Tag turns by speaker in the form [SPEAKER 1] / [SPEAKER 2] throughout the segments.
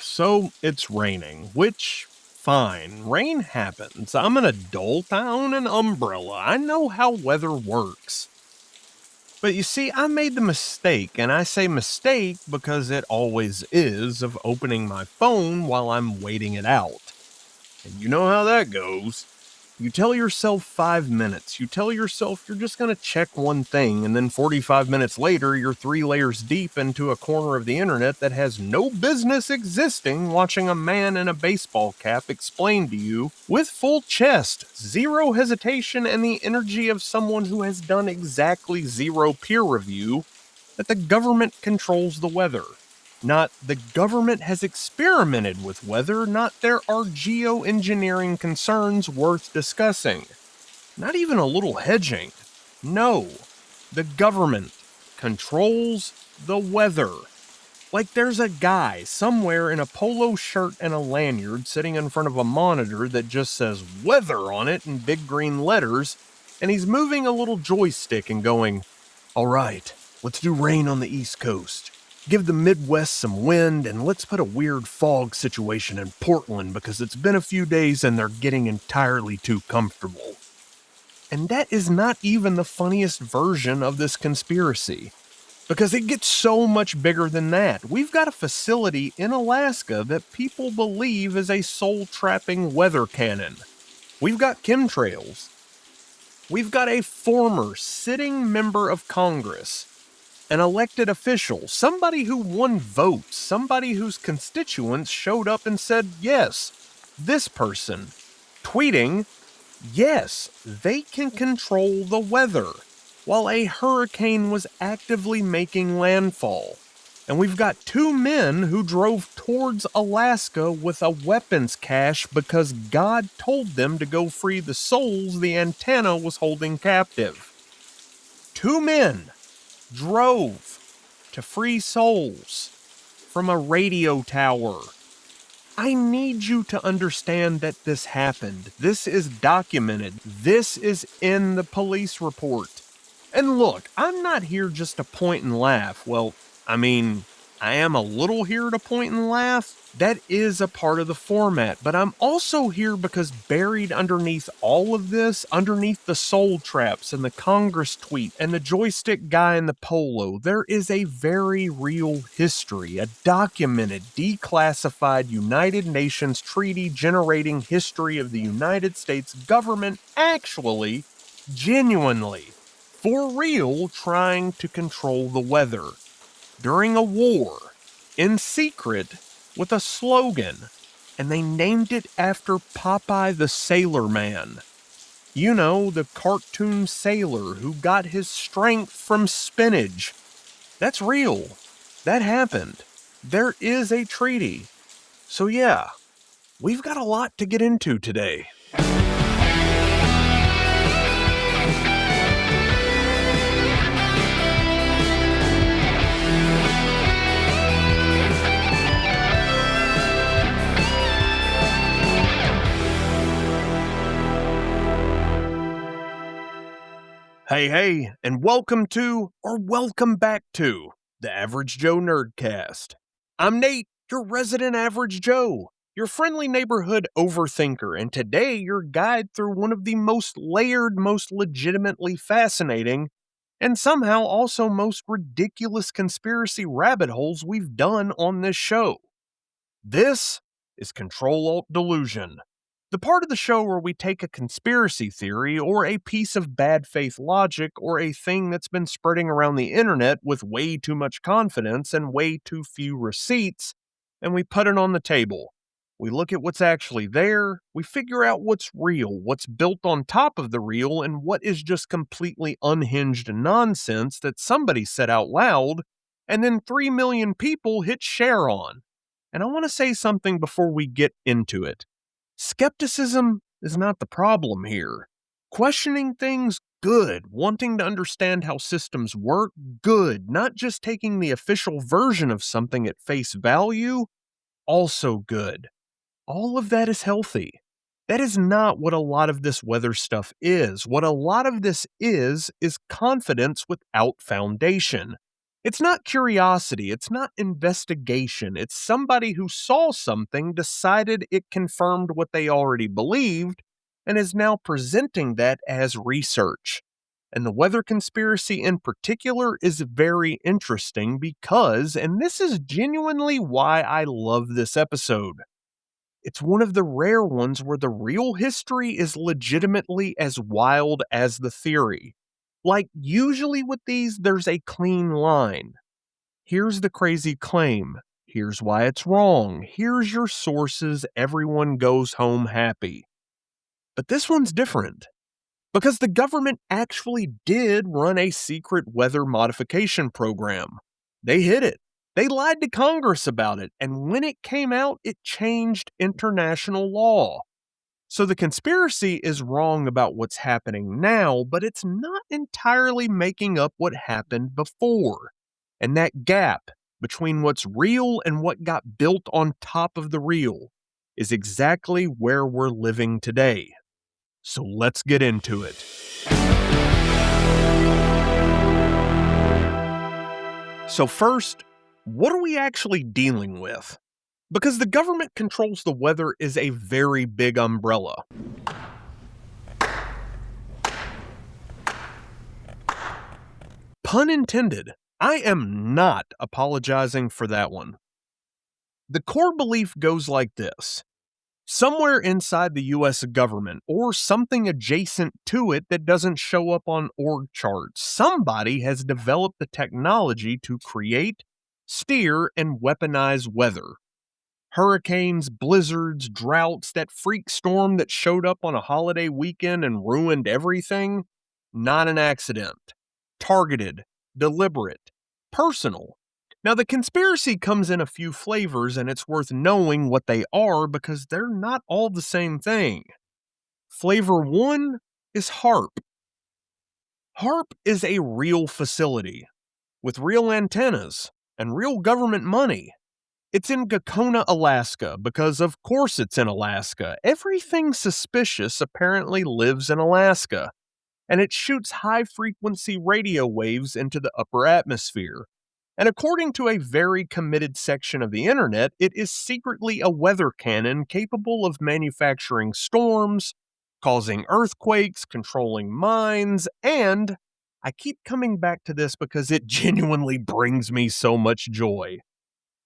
[SPEAKER 1] So it's raining, which, fine, rain happens. I'm an adult, I own an umbrella, I know how weather works. But you see, I made the mistake, and I say mistake because it always is, of opening my phone while I'm waiting it out. And you know how that goes. You tell yourself 5 minutes. You tell yourself you're just going to check one thing, and then 45 minutes later, you're 3 layers deep into a corner of the internet that has no business existing, watching a man in a baseball cap explain to you, with full chest, zero hesitation, and the energy of someone who has done exactly zero peer review, that the government controls the weather. Not the government has experimented with weather, not there are geoengineering concerns worth discussing. Not even a little hedging. No, the government controls the weather. Like there's a guy somewhere in a polo shirt and a lanyard sitting in front of a monitor that just says weather on it in big green letters, and he's moving a little joystick and going, "All right, let's do rain on the East Coast. Give the Midwest some wind, and let's put a weird fog situation in Portland because it's been a few days and they're getting entirely too comfortable." And that is not even the funniest version of this conspiracy, because it gets so much bigger than that. We've got a facility in Alaska that people believe is a soul-trapping weather cannon. We've got chemtrails. We've got a former sitting member of Congress, an elected official, somebody who won votes, somebody whose constituents showed up and said, yes, this person, tweeting, yes, they can control the weather, while a hurricane was actively making landfall. And we've got 2 men who drove towards Alaska with a weapons cache because God told them to go free the souls the antenna was holding captive. 2 men drove to free souls from a radio tower. I need you to understand that this happened. This is documented. This is in the police report. And look, I'm not here just to point and laugh. Well, I mean, I am a little here to point and laugh. That is a part of the format, but I'm also here because buried underneath all of this, underneath the soul traps and the Congress tweet and the joystick guy in the polo, there is a very real history, a documented, declassified United Nations treaty generating history of the United States government actually, genuinely, for real, trying to control the weather during a war, in secret, with a slogan, and they named it after Popeye the Sailor Man. You know, the cartoon sailor who got his strength from spinach. That's real. That happened. There is a treaty. So yeah, we've got a lot to get into today. Hey, and welcome back to the Average Joe Nerdcast. I'm Nate, your resident Average Joe, your friendly neighborhood overthinker, and today your guide through one of the most layered, most legitimately fascinating, and somehow also most ridiculous conspiracy rabbit holes we've done on this show. This is Ctrl Alt Delusion. The part of the show where we take a conspiracy theory or a piece of bad faith logic or a thing that's been spreading around the internet with way too much confidence and way too few receipts, and we put it on the table. We look at what's actually there, we figure out what's real, what's built on top of the real, and what is just completely unhinged nonsense that somebody said out loud, and then 3 million people hit share on. And I want to say something before we get into it. Skepticism is not the problem here. Questioning things, good. Wanting to understand how systems work, good. Not just taking the official version of something at face value, also good. All of that is healthy. That is not what a lot of this weather stuff is. What a lot of this is confidence without foundation. It's not curiosity, it's not investigation, it's somebody who saw something, decided it confirmed what they already believed, and is now presenting that as research. And the weather conspiracy in particular is very interesting because, and this is genuinely why I love this episode, it's one of the rare ones where the real history is legitimately as wild as the theory. Like, usually with these, there's a clean line. Here's the crazy claim. Here's why it's wrong. Here's your sources. Everyone goes home happy. But this one's different. Because the government actually did run a secret weather modification program. They hid it. They lied to Congress about it, and when it came out, it changed international law. So the conspiracy is wrong about what's happening now, but it's not entirely making up what happened before. And that gap between what's real and what got built on top of the real is exactly where we're living today. So let's get into it. So first, what are we actually dealing with? Because the government controls the weather is a very big umbrella. Pun intended. I am not apologizing for that one. The core belief goes like this. Somewhere inside the US government, or something adjacent to it that doesn't show up on org charts, somebody has developed the technology to create, steer, and weaponize weather. Hurricanes, blizzards, droughts, that freak storm that showed up on a holiday weekend and ruined everything? Not an accident. Targeted, deliberate, personal. Now, the conspiracy comes in a few flavors, and it's worth knowing what they are because they're not all the same thing. Flavor 1 is HAARP. HAARP is a real facility with real antennas and real government money. It's in Gakona, Alaska, because of course it's in Alaska. Everything suspicious apparently lives in Alaska, and it shoots high-frequency radio waves into the upper atmosphere. And according to a very committed section of the internet, it is secretly a weather cannon capable of manufacturing storms, causing earthquakes, controlling mines, and I keep coming back to this because it genuinely brings me so much joy.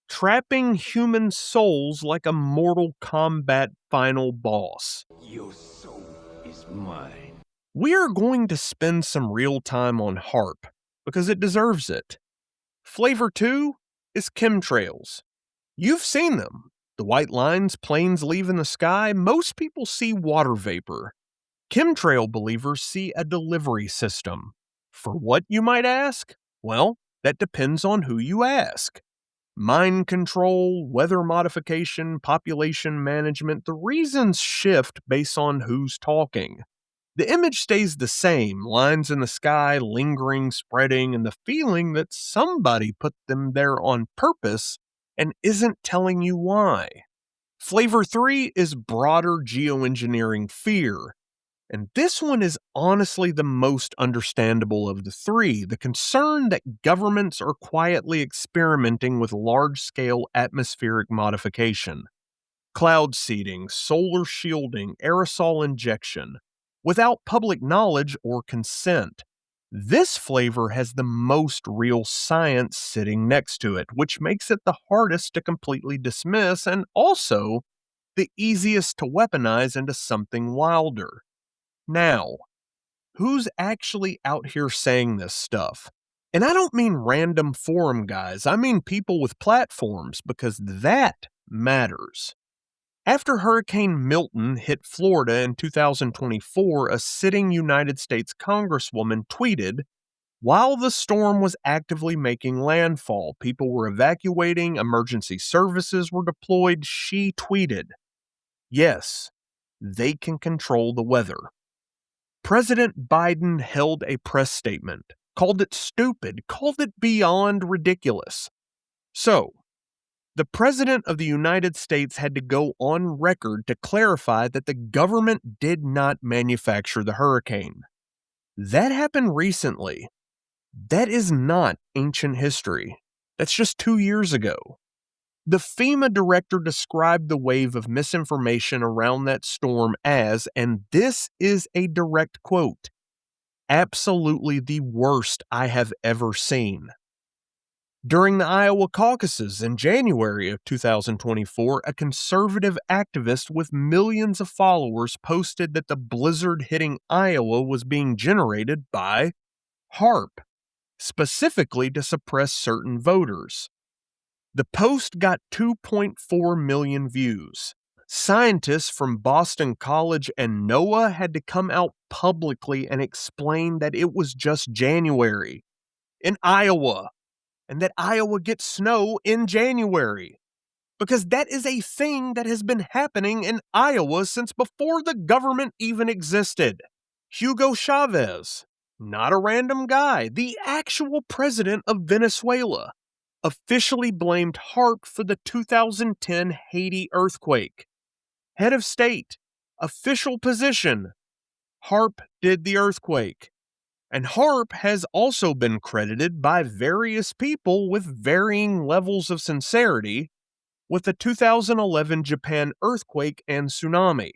[SPEAKER 1] Trapping human souls like a Mortal Kombat final boss.
[SPEAKER 2] Your soul is mine.
[SPEAKER 1] We are going to spend some real time on HAARP because it deserves it. Flavor 2 is chemtrails. You've seen them. The white lines planes leave in the sky. Most people see water vapor. Chemtrail believers see a delivery system. For what, you might ask? Well, that depends on who you ask. Mind control, weather modification, population management, the reasons shift based on who's talking. The image stays the same, lines in the sky, lingering, spreading, and the feeling that somebody put them there on purpose and isn't telling you why. Flavor 3 is broader geoengineering fear. And this one is honestly the most understandable of the three, the concern that governments are quietly experimenting with large-scale atmospheric modification. Cloud seeding, solar shielding, aerosol injection, without public knowledge or consent. This flavor has the most real science sitting next to it, which makes it the hardest to completely dismiss and also the easiest to weaponize into something wilder. Now, who's actually out here saying this stuff? And I don't mean random forum guys, I mean people with platforms, because that matters. After Hurricane Milton hit Florida in 2024, a sitting United States Congresswoman tweeted, while the storm was actively making landfall, people were evacuating, emergency services were deployed, she tweeted, yes, they can control the weather. President Biden held a press statement, called it stupid, called it beyond ridiculous. So, the President of the United States had to go on record to clarify that the government did not manufacture the hurricane. That happened recently. That is not ancient history. That's just 2 years ago. The FEMA director described the wave of misinformation around that storm as, and this is a direct quote, absolutely the worst I have ever seen. During the Iowa caucuses in January of 2024, a conservative activist with millions of followers posted that the blizzard hitting Iowa was being generated by HAARP, specifically to suppress certain voters. The post got 2.4 million views. Scientists from Boston College and NOAA had to come out publicly and explain that it was just January in Iowa, and that Iowa gets snow in January, because that is a thing that has been happening in Iowa since before the government even existed. Hugo Chavez, not a random guy, the actual president of Venezuela, officially blamed HAARP for the 2010 Haiti earthquake. Head of state, official position, HAARP did the earthquake. And HAARP has also been credited by various people with varying levels of sincerity with the 2011 Japan earthquake and tsunami,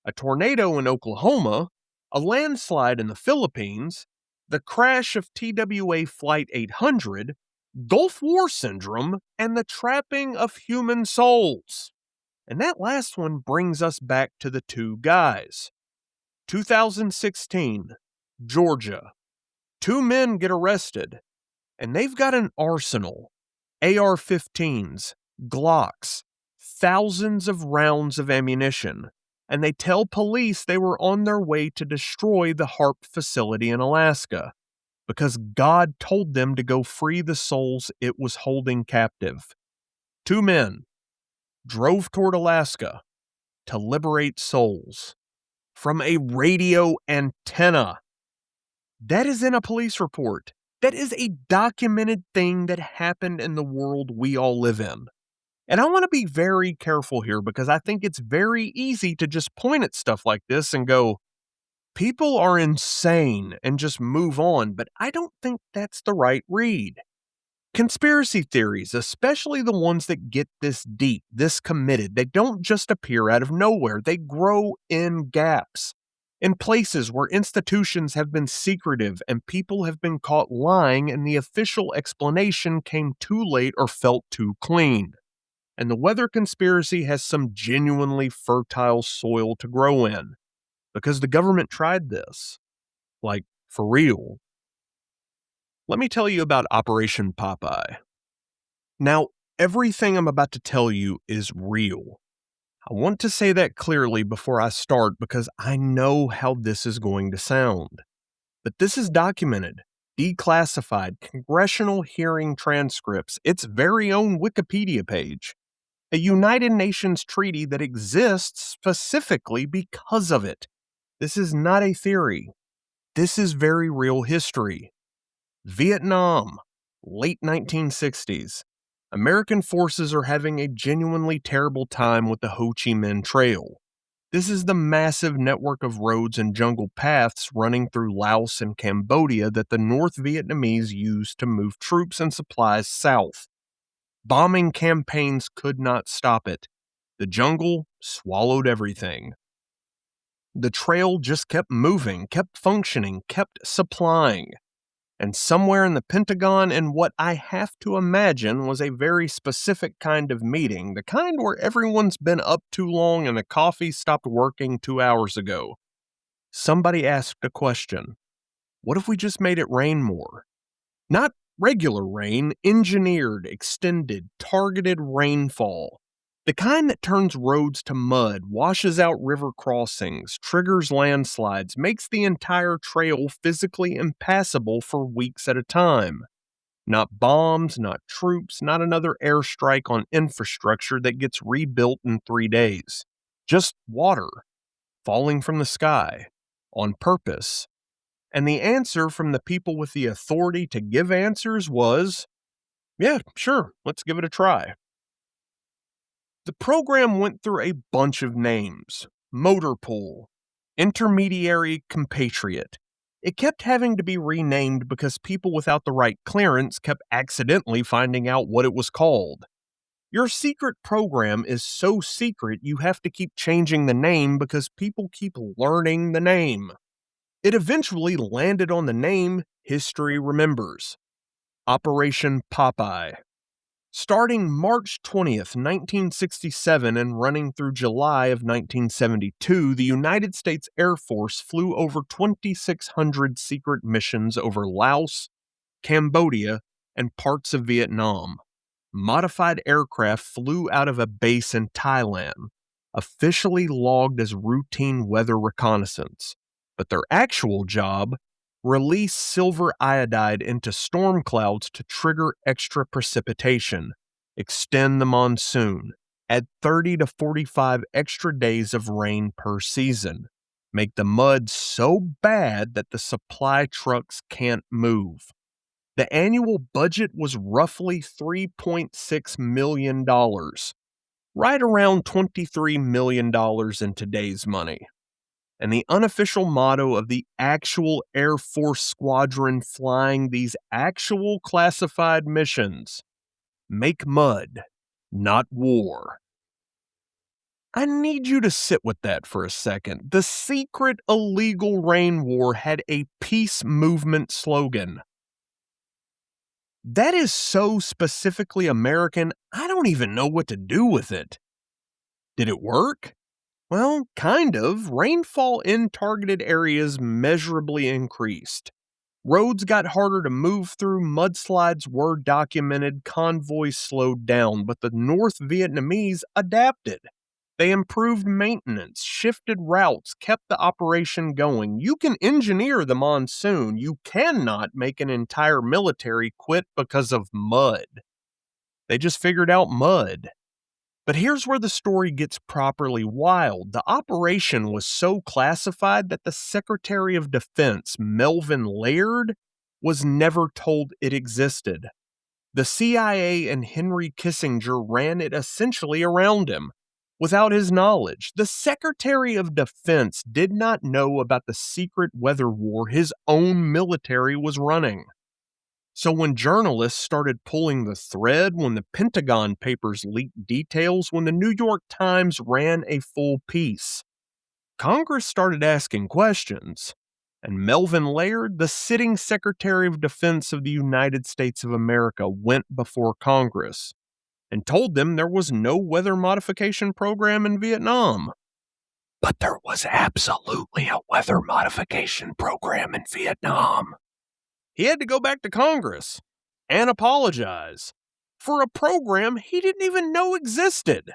[SPEAKER 1] a tornado in Oklahoma, a landslide in the Philippines, the crash of TWA Flight 800, Gulf War syndrome, and the trapping of human souls. And that last one brings us back to the two guys. 2016, Georgia. 2 men get arrested, and they've got an arsenal, AR-15s, Glocks, thousands of rounds of ammunition, and they tell police they were on their way to destroy the HAARP facility in Alaska, because God told them to go free the souls it was holding captive. 2 men drove toward Alaska to liberate souls from a radio antenna. That is in a police report. That is a documented thing that happened in the world we all live in. And I want to be very careful here, because I think it's very easy to just point at stuff like this and go, people are insane, and just move on, but I don't think that's the right read. Conspiracy theories, especially the ones that get this deep, this committed, they don't just appear out of nowhere. They grow in gaps, in places where institutions have been secretive and people have been caught lying and the official explanation came too late or felt too clean. And the weather conspiracy has some genuinely fertile soil to grow in, because the government tried this. Like, for real. Let me tell you about Operation Popeye. Now, everything I'm about to tell you is real. I want to say that clearly before I start, because I know how this is going to sound. But this is documented, declassified, congressional hearing transcripts, its very own Wikipedia page, a United Nations treaty that exists specifically because of it. This is not a theory. This is very real history. Vietnam, late 1960s. American forces are having a genuinely terrible time with the Ho Chi Minh Trail. This is the massive network of roads and jungle paths running through Laos and Cambodia that the North Vietnamese used to move troops and supplies south. Bombing campaigns could not stop it. The jungle swallowed everything. The trail just kept moving, kept functioning, kept supplying. And somewhere in the Pentagon, in what I have to imagine was a very specific kind of meeting, the kind where everyone's been up too long and the coffee stopped working 2 hours ago, somebody asked a question. What if we just made it rain more? Not regular rain, engineered, extended, targeted rainfall. The kind that turns roads to mud, washes out river crossings, triggers landslides, makes the entire trail physically impassable for weeks at a time. Not bombs, not troops, not another airstrike on infrastructure that gets rebuilt in 3 days. Just water falling from the sky, on purpose. And the answer from the people with the authority to give answers was, yeah, sure, let's give it a try. The program went through a bunch of names: motor pool, intermediary compatriot, It kept having to be renamed because people without the right clearance kept accidentally finding out what it was called. Your secret program is so secret you have to keep changing the name because people keep learning the name. It eventually landed on the name history remembers. Operation Popeye. Starting March 20th, 1967 and running through July of 1972, the United States Air Force flew over 2,600 secret missions over Laos, Cambodia, and parts of Vietnam. Modified aircraft flew out of a base in Thailand, officially logged as routine weather reconnaissance, but their actual job, release silver iodide into storm clouds to trigger extra precipitation, extend the monsoon, add 30 to 45 extra days of rain per season, make the mud so bad that the supply trucks can't move. The annual budget was roughly $3.6 million, right around $23 million in today's money. And the unofficial motto of the actual Air Force squadron flying these actual classified missions: make mud, not war. I need you to sit with that for a second. The secret illegal rain war had a peace movement slogan. That is so specifically American, I don't even know what to do with it. Did it work? Well, kind of. Rainfall in targeted areas measurably increased. Roads got harder to move through, mudslides were documented, convoys slowed down, but the North Vietnamese adapted. They improved maintenance, shifted routes, kept the operation going. You can engineer the monsoon. You cannot make an entire military quit because of mud. They just figured out mud. But here's where the story gets properly wild. The operation was so classified that the Secretary of Defense, Melvin Laird, was never told it existed. The CIA and Henry Kissinger ran it essentially around him. Without his knowledge, the Secretary of Defense did not know about the secret weather war his own military was running. So when journalists started pulling the thread, when the Pentagon Papers leaked details, when the New York Times ran a full piece, Congress started asking questions. And Melvin Laird, the sitting Secretary of Defense of the United States of America, went before Congress and told them there was no weather modification program in Vietnam. But there was absolutely a weather modification program in Vietnam. He had to go back to Congress and apologize for a program he didn't even know existed.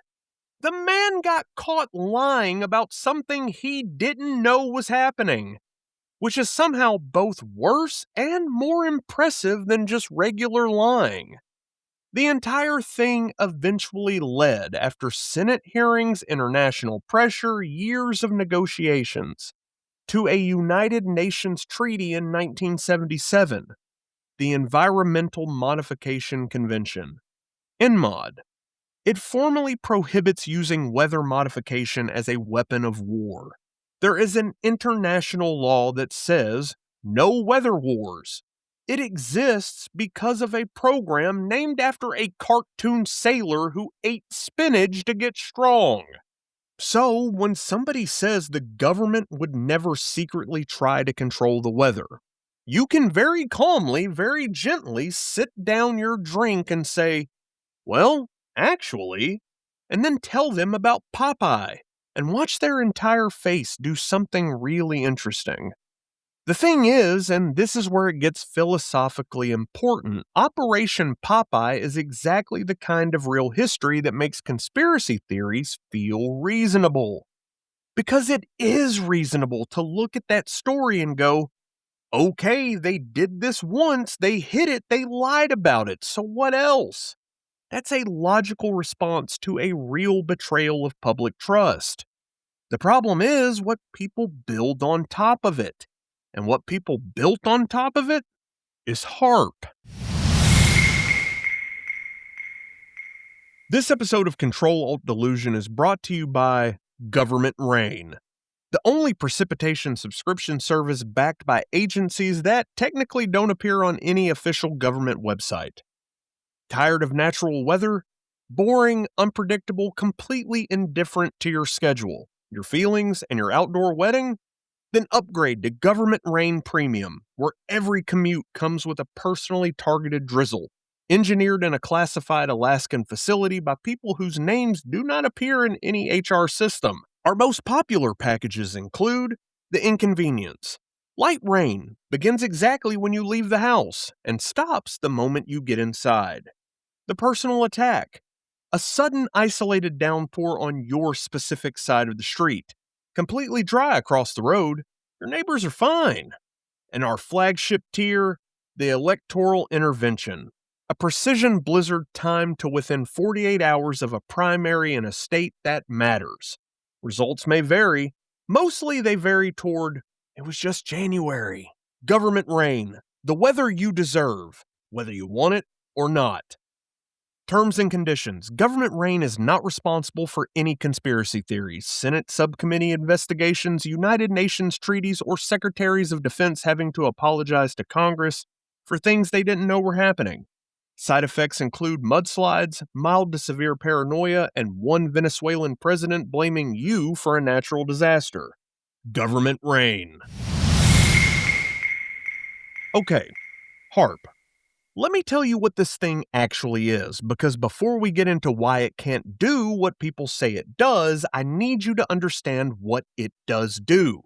[SPEAKER 1] The man got caught lying about something he didn't know was happening, which is somehow both worse and more impressive than just regular lying. The entire thing eventually led, after Senate hearings, international pressure, years of negotiations, to a United Nations treaty in 1977, the Environmental Modification Convention, ENMOD. It formally prohibits using weather modification as a weapon of war. There is an international law that says no weather wars. It exists because of a program named after a cartoon sailor who ate spinach to get strong. So, when somebody says the government would never secretly try to control the weather, you can very calmly, very gently sit down your drink and say, well, actually, and then tell them about Popeye and watch their entire face do something really interesting. The thing is, and this is where it gets philosophically important, Operation Popeye is exactly the kind of real history that makes conspiracy theories feel reasonable. Because it is reasonable to look at that story and go, okay, they did this once, they hid it, they lied about it, so what else? That's a logical response to a real betrayal of public trust. The problem is what people build on top of it. And what people built on top of it is HAARP. This episode of Ctrl Alt Delusion is brought to you by Government Rain. the only precipitation subscription service backed by agencies that technically don't appear on any official government website. Tired of natural weather? Boring, unpredictable, completely indifferent to your schedule, your feelings, and your outdoor wedding? Then upgrade to Government Rain Premium, where every commute comes with a personally targeted drizzle, engineered in a classified Alaskan facility by people whose names do not appear in any HR system. Our most popular packages include the inconvenience. Light rain begins exactly when you leave the house and stops the moment you get inside. The personal attack. A sudden isolated downpour on your specific side of the street. Completely dry across the road. Your neighbors are fine. And our flagship tier, the electoral intervention. A precision blizzard timed to within 48 hours of a primary in a state that matters. Results may vary. Mostly they vary toward, it was just January. Government rain. The weather you deserve, whether you want it or not. Terms and conditions. Government Rain is not responsible for any conspiracy theories, Senate subcommittee investigations, United Nations treaties, or secretaries of defense having to apologize to Congress for things they didn't know were happening. Side effects include mudslides, mild to severe paranoia, and one Venezuelan president blaming you for a natural disaster. Government Rain. Okay, HAARP. Let me tell you what this thing actually is, because before we get into why it can't do what people say it does, I need you to understand what it does do.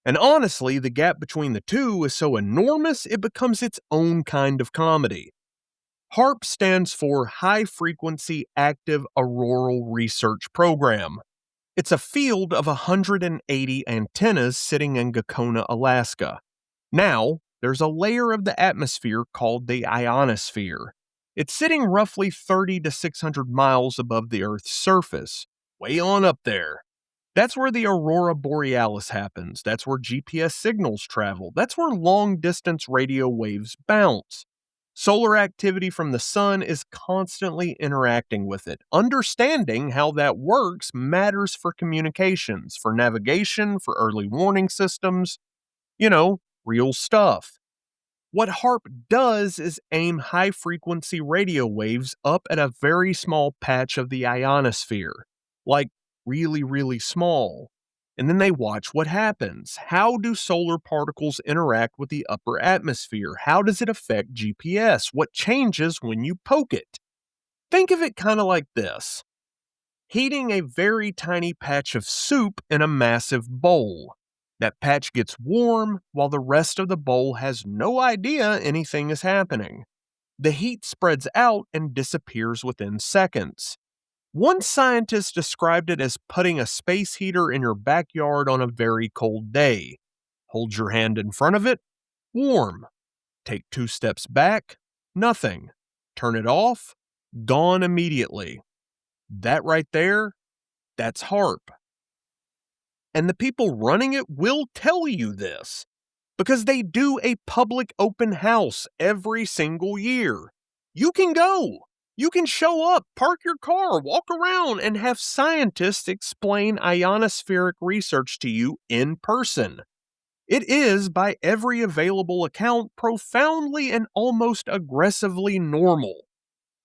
[SPEAKER 1] And honestly, the gap between the two is so enormous it becomes its own kind of comedy. HAARP stands for High Frequency Active Auroral Research Program. It's a field of 180 antennas sitting in Gakona, Alaska. Now, there's a layer of the atmosphere called the ionosphere. It's sitting roughly 30 to 600 miles above the Earth's surface, way on up there. That's where the aurora borealis happens. That's where GPS signals travel. That's where long-distance radio waves bounce. Solar activity from the sun is constantly interacting with it. Understanding how that works matters for communications, for navigation, for early warning systems. Real stuff. What HAARP does is aim high-frequency radio waves up at a very small patch of the ionosphere, like really, really small. And then they watch what happens. How do solar particles interact with the upper atmosphere? How does it affect GPS? What changes when you poke it? Think of it kind of like this. Heating a very tiny patch of soup in a massive bowl. That patch gets warm while the rest of the bowl has no idea anything is happening. The heat spreads out and disappears within seconds. One scientist described it as putting a space heater in your backyard on a very cold day. Hold your hand in front of it, warm. Take 2 steps back, nothing. Turn it off, gone immediately. That right there, that's HAARP. And the people running it will tell you this, because they do a public open house every single year. You can go. You can show up, park your car, walk around, and have scientists explain ionospheric research to you in person. It is, by every available account, profoundly and almost aggressively normal.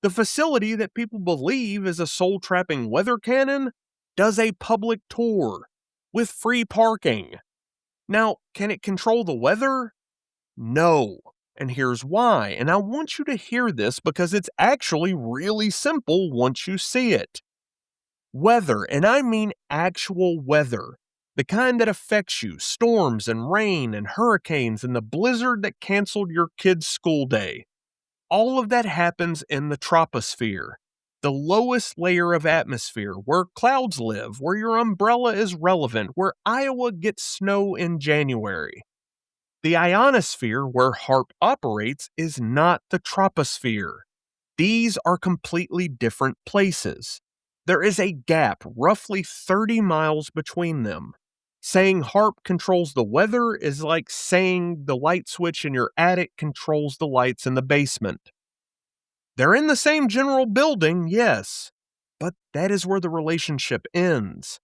[SPEAKER 1] The facility that people believe is a soul-trapping weather cannon does a public tour with free parking. Now, can it control the weather? No. And here's why. And I want you to hear this because it's actually really simple once you see it. Weather, and I mean actual weather, the kind that affects you, storms and rain and hurricanes and the blizzard that canceled your kid's school day. All of that happens in the troposphere, the lowest layer of atmosphere, where clouds live, where your umbrella is relevant, where Iowa gets snow in January. The ionosphere, where HAARP operates, is not the troposphere. These are completely different places. There is a gap, roughly 30 miles between them. Saying HAARP controls the weather is like saying the light switch in your attic controls the lights in the basement. They're in the same general building, yes, but that is where the relationship ends.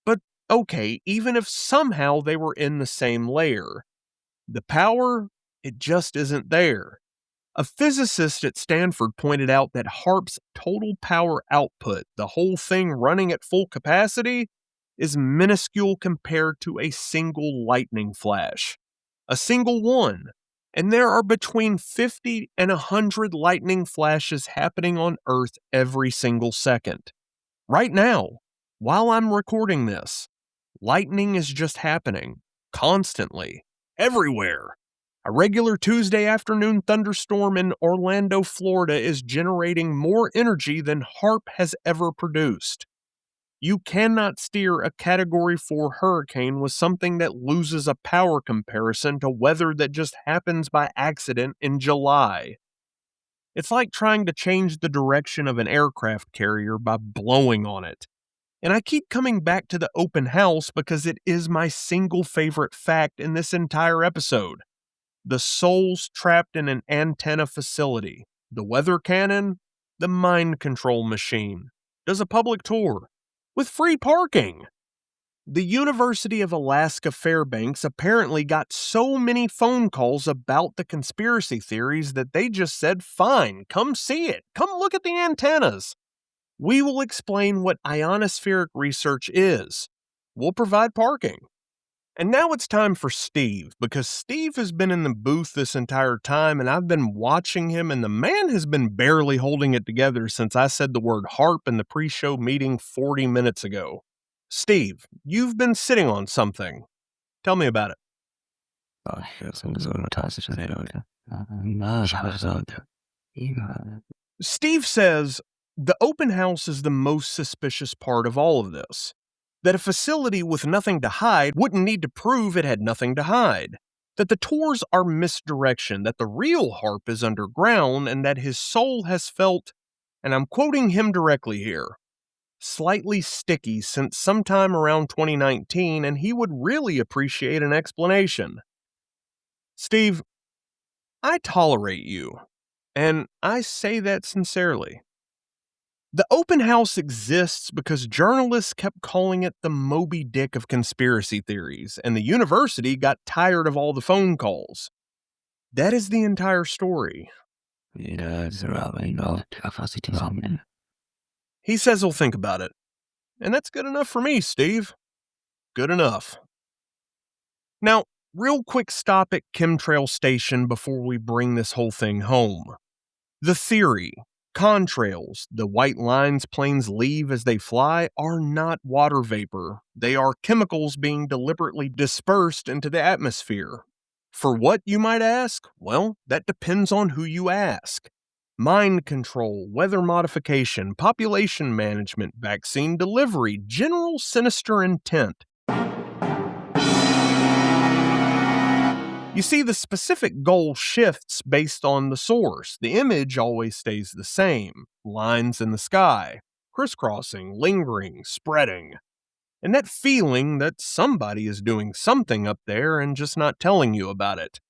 [SPEAKER 1] But Okay, even if somehow they were in the same layer. The power, it just isn't there. A physicist at Stanford pointed out that HAARP's total power output, the whole thing running at full capacity, is minuscule compared to a single lightning flash. A single one. And there are between 50 and 100 lightning flashes happening on Earth every single second. Right now, while I'm recording this, lightning is just happening, constantly, everywhere. A regular Tuesday afternoon thunderstorm in Orlando, Florida is generating more energy than HAARP has ever produced. You cannot steer a Category 4 hurricane with something that loses a power comparison to weather that just happens by accident in July. It's like trying to change the direction of an aircraft carrier by blowing on it. And I keep coming back to the open house because it is my single favorite fact in this entire episode. The souls trapped in an antenna facility, the weather cannon, the mind control machine, does a public tour with free parking. The University of Alaska Fairbanks apparently got so many phone calls about the conspiracy theories that they just said, fine, come see it. Come look at the antennas. We will explain what ionospheric research is. We'll provide parking. And now it's time for Steve, because Steve has been in the booth this entire time, and I've been watching him, and the man has been barely holding it together since I said the word HAARP in the pre-show meeting 40 minutes ago. Steve, you've been sitting on something. Tell me about it. Steve says, the open house is the most suspicious part of all of this. That a facility with nothing to hide wouldn't need to prove it had nothing to hide. That the tours are misdirection, that the real HAARP is underground, and that his soul has felt, and I'm quoting him directly here, slightly sticky since sometime around 2019, and he would really appreciate an explanation. Steve, I tolerate you, and I say that sincerely. The open house exists because journalists kept calling it the Moby Dick of conspiracy theories, and the university got tired of all the phone calls. That is the entire story. He says he'll think about it. And that's good enough for me, Steve. Good enough. Now, real quick stop at Chemtrail Station before we bring this whole thing home. The theory, contrails, the white lines planes leave as they fly, are not water vapor. They are chemicals being deliberately dispersed into the atmosphere. For what, you might ask? Well, that depends on who you ask. Mind control, weather modification, population management, vaccine delivery, general sinister intent. You see, the specific goal shifts based on the source. The image always stays the same. Lines in the sky, crisscrossing, lingering, spreading. And that feeling that somebody is doing something up there and just not telling you about it.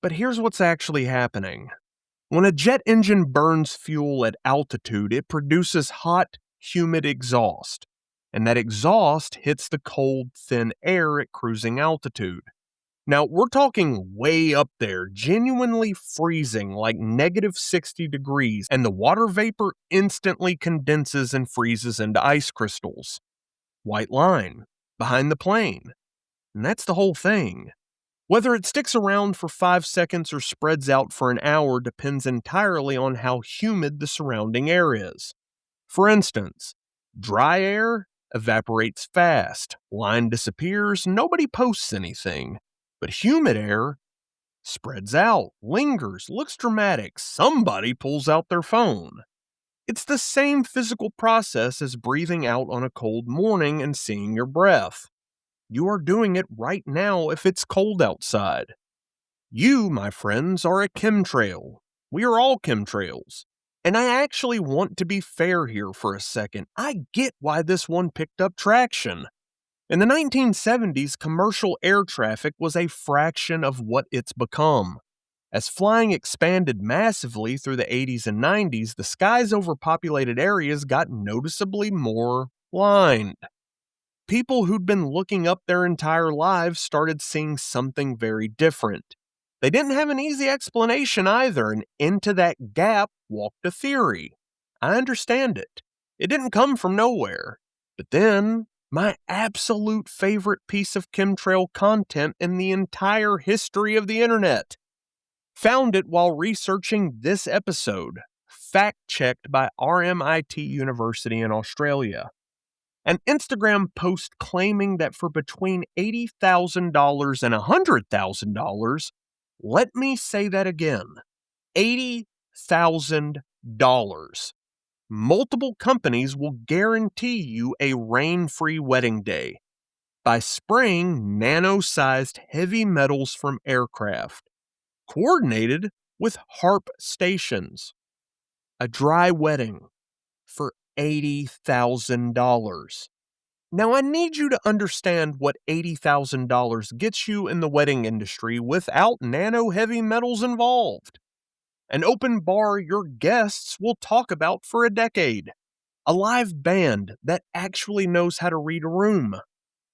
[SPEAKER 1] But here's what's actually happening. When a jet engine burns fuel at altitude, it produces hot, humid exhaust. And that exhaust hits the cold, thin air at cruising altitude. Now, we're talking way up there, genuinely freezing like negative 60 degrees, and the water vapor instantly condenses and freezes into ice crystals. White line, behind the plane. And that's the whole thing. Whether it sticks around for 5 seconds or spreads out for an hour depends entirely on how humid the surrounding air is. For instance, dry air evaporates fast, line disappears, nobody posts anything. But humid air spreads out, lingers, looks dramatic, somebody pulls out their phone. It's the same physical process as breathing out on a cold morning and seeing your breath. You are doing it right now if it's cold outside. You, my friends, are a chemtrail. We are all chemtrails. And I actually want to be fair here for a second. I get why this one picked up traction. In the 1970s, commercial air traffic was a fraction of what it's become. As flying expanded massively through the 80s and 90s, the skies over populated areas got noticeably more lined. people who'd been looking up their entire lives started seeing something very different. They didn't have an easy explanation either, and into that gap walked a theory. I understand it. It didn't come from nowhere. But then, my absolute favorite piece of chemtrail content in the entire history of the internet. Found it while researching this episode, fact-checked by RMIT University in Australia. An Instagram post claiming that for between $80,000 and $100,000, let me say that again, $80,000. Multiple companies will guarantee you a rain-free wedding day by spraying nano-sized heavy metals from aircraft, coordinated with HAARP stations. A dry wedding for $80,000. Now, I need you to understand what $80,000 gets you in the wedding industry without nano-heavy metals involved. An open bar your guests will talk about for a decade. A live band that actually knows how to read a room.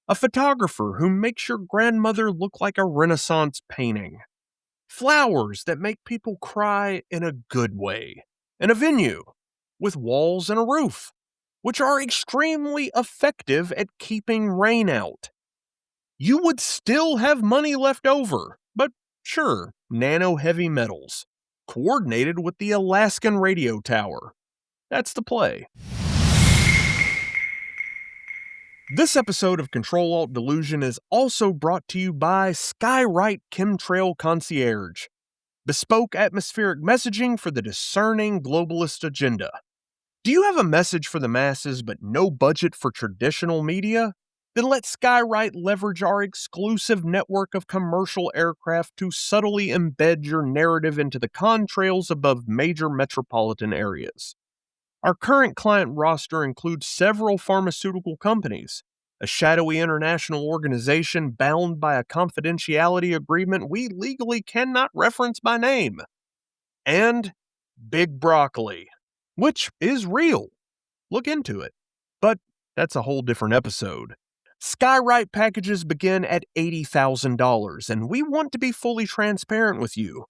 [SPEAKER 1] A photographer who makes your grandmother look like a Renaissance painting. Flowers that make people cry in a good way. And a venue with walls and a roof, which are extremely effective at keeping rain out. You would still have money left over, but sure, nano-heavy metals, coordinated with the Alaskan radio tower. That's the play. This episode of Ctrl Alt Delusion is also brought to you by Skywrite Chemtrail Concierge, bespoke atmospheric messaging for the discerning globalist agenda. Do you have a message for the masses but no budget for traditional media? Then let Skywrite leverage our exclusive network of commercial aircraft to subtly embed your narrative into the contrails above major metropolitan areas. Our current client roster includes several pharmaceutical companies, a shadowy international organization bound by a confidentiality agreement we legally cannot reference by name, and Big Broccoli, which is real. Look into it. But that's a whole different episode. Skywrite packages begin at $80,000, and we want to be fully transparent with you.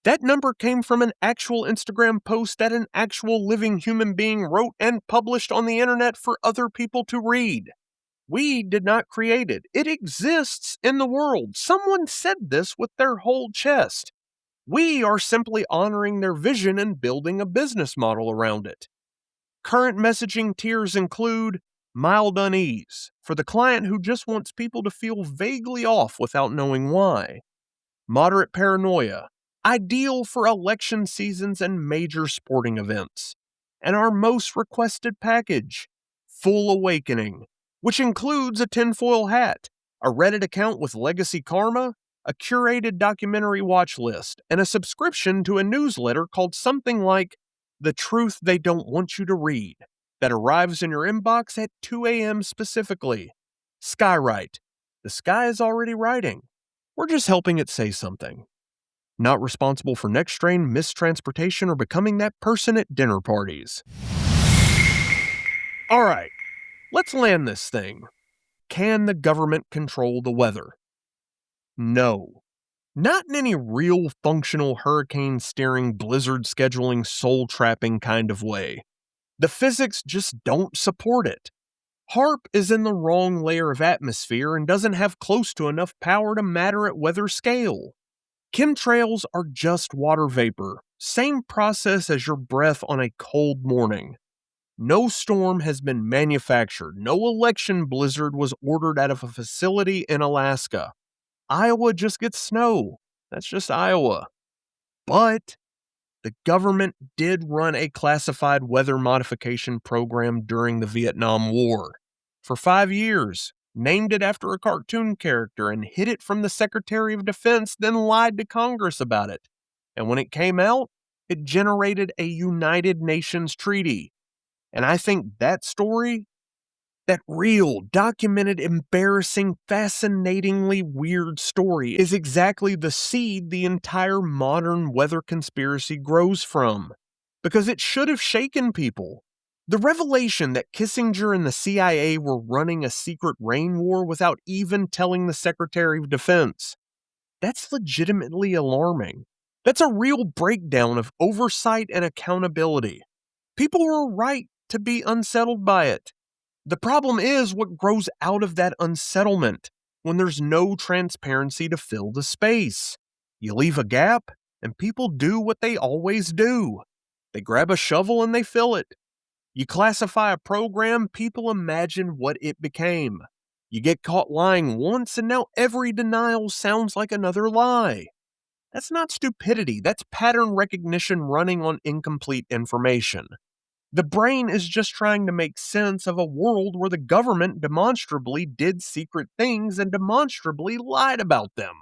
[SPEAKER 1] That number came from an actual Instagram post that an actual living human being wrote and published on the internet for other people to read. We did not create it. It exists in the world. Someone said this with their whole chest. We are simply honoring their vision and building a business model around it. Current messaging tiers include mild unease, for the client who just wants people to feel vaguely off without knowing why. Moderate paranoia, ideal for election seasons and major sporting events. And our most requested package, Full Awakening, which includes a tinfoil hat, a Reddit account with legacy karma, a curated documentary watch list, and a subscription to a newsletter called something like The Truth They Don't Want You to Read, that arrives in your inbox at 2 a.m. specifically. Skywrite. The sky is already writing. We're just helping it say something. Not responsible for next strain, mistransportation, or becoming that person at dinner parties. All right, let's land this thing. Can the government control the weather? No. Not in any real functional hurricane steering, blizzard scheduling, soul trapping kind of way. The physics just don't support it. HAARP is in the wrong layer of atmosphere and doesn't have close to enough power to matter at weather scale. Chemtrails are just water vapor, same process as your breath on a cold morning. No storm has been manufactured, no election blizzard was ordered out of a facility in Alaska. Iowa just gets snow. That's just Iowa. But the government did run a classified weather modification program during the Vietnam War. For 5 years, named it after a cartoon character and hid it from the Secretary of Defense, then lied to Congress about it. And when it came out, it generated a United Nations treaty. And I think that story, that real, documented, embarrassing, fascinatingly weird story, is exactly the seed the entire modern weather conspiracy grows from. Because it should have shaken people. The revelation that Kissinger and the CIA were running a secret rain war without even telling the Secretary of Defense. That's legitimately alarming. That's a real breakdown of oversight and accountability. People are right to be unsettled by it. The problem is what grows out of that unsettlement when there's no transparency to fill the space. You leave a gap, and people do what they always do. They grab a shovel and they fill it. You classify a program, people imagine what it became. You get caught lying once, and now every denial sounds like another lie. That's not stupidity, that's pattern recognition running on incomplete information. The brain is just trying to make sense of a world where the government demonstrably did secret things and demonstrably lied about them.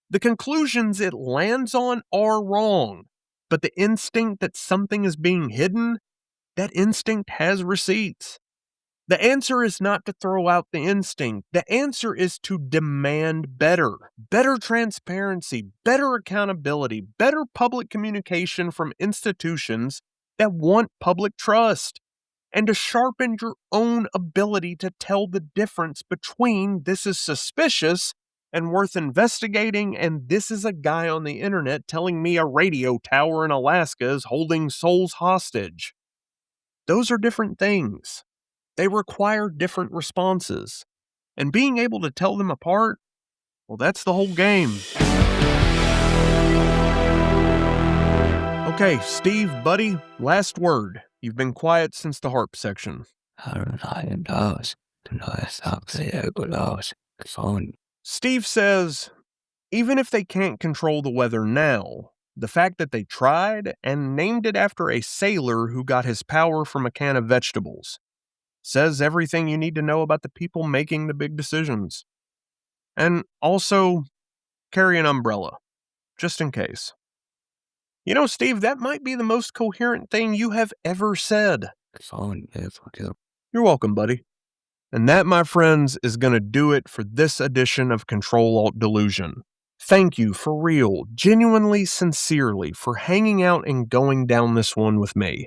[SPEAKER 1] The conclusions it lands on are wrong, but the instinct that something is being hidden, that instinct has receipts. The answer is not to throw out the instinct. The answer is to demand better. Better transparency, better accountability, better public communication from institutions that want public trust, and to sharpen your own ability to tell the difference between this is suspicious and worth investigating and this is a guy on the internet telling me a radio tower in Alaska is holding souls hostage. Those are different things. They require different responses. And being able to tell them apart, well, that's the whole game. Okay, Steve, buddy, last word. You've been quiet since the HAARP section. Steve says, even if they can't control the weather now, the fact that they tried and named it after a sailor who got his power from a can of vegetables says everything you need to know about the people making the big decisions. And also, carry an umbrella, just in case. You know, Steve, that might be the most coherent thing you have ever said. You're welcome, buddy. And that, my friends, is going to do it for this edition of Ctrl Alt Delusion. Thank you for real, genuinely, sincerely, for hanging out and going down this one with me.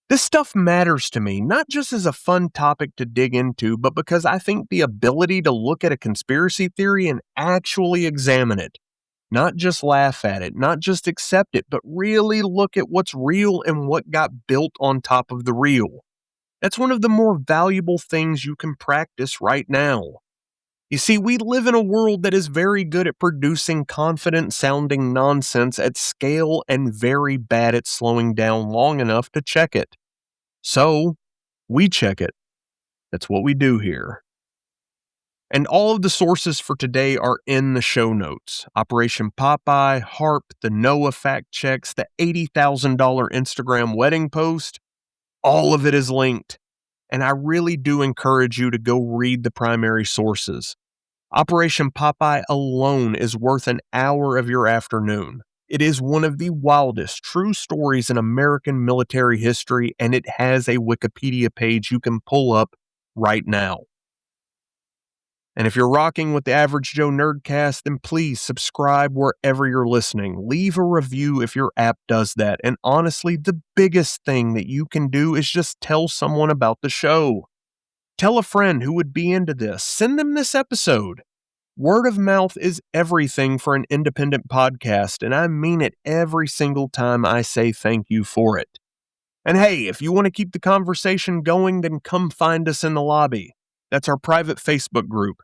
[SPEAKER 1] This stuff matters to me, not just as a fun topic to dig into, but because I think the ability to look at a conspiracy theory and actually examine it, not just laugh at it, not just accept it, but really look at what's real and what got built on top of the real. That's one of the more valuable things you can practice right now. You see, we live in a world that is very good at producing confident-sounding nonsense at scale and very bad at slowing down long enough to check it. So, we check it. That's what we do here. And all of the sources for today are in the show notes. Operation Popeye, HAARP, the NOAA fact checks, the $80,000 Instagram wedding post. All of it is linked. And I really do encourage you to go read the primary sources. Operation Popeye alone is worth an hour of your afternoon. It is one of the wildest true stories in American military history, and it has a Wikipedia page you can pull up right now. And if you're rocking with the Average Joe Nerdcast, then please subscribe wherever you're listening. Leave a review if your app does that. And honestly, the biggest thing that you can do is just tell someone about the show. Tell a friend who would be into this. Send them this episode. Word of mouth is everything for an independent podcast, and I mean it every single time I say thank you for it. And hey, if you want to keep the conversation going, then come find us in the lobby. That's our private Facebook group,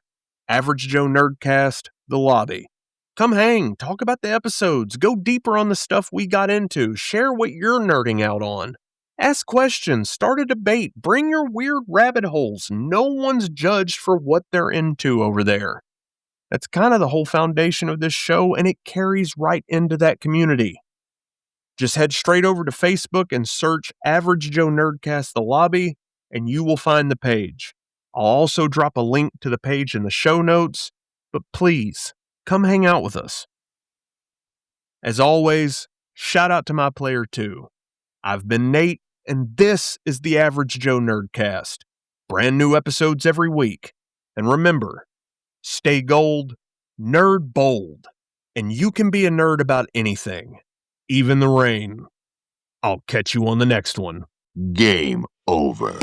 [SPEAKER 1] Average Joe Nerdcast, the lobby. Come hang, talk about the episodes, go deeper on the stuff we got into, share what you're nerding out on. Ask questions, start a debate, bring your weird rabbit holes. No one's judged for what they're into over there. That's kind of the whole foundation of this show, and it carries right into that community. Just head straight over to Facebook and search Average Joe Nerdcast, the lobby, and you will find the page. I'll also drop a link to the page in the show notes, but please, come hang out with us. As always, shout out to my player 2. I've been Nate, and this is the Average Joe Nerdcast. Brand new episodes every week. And remember, stay gold, nerd bold, and you can be a nerd about anything, even the rain. I'll catch you on the next one.
[SPEAKER 2] Game over.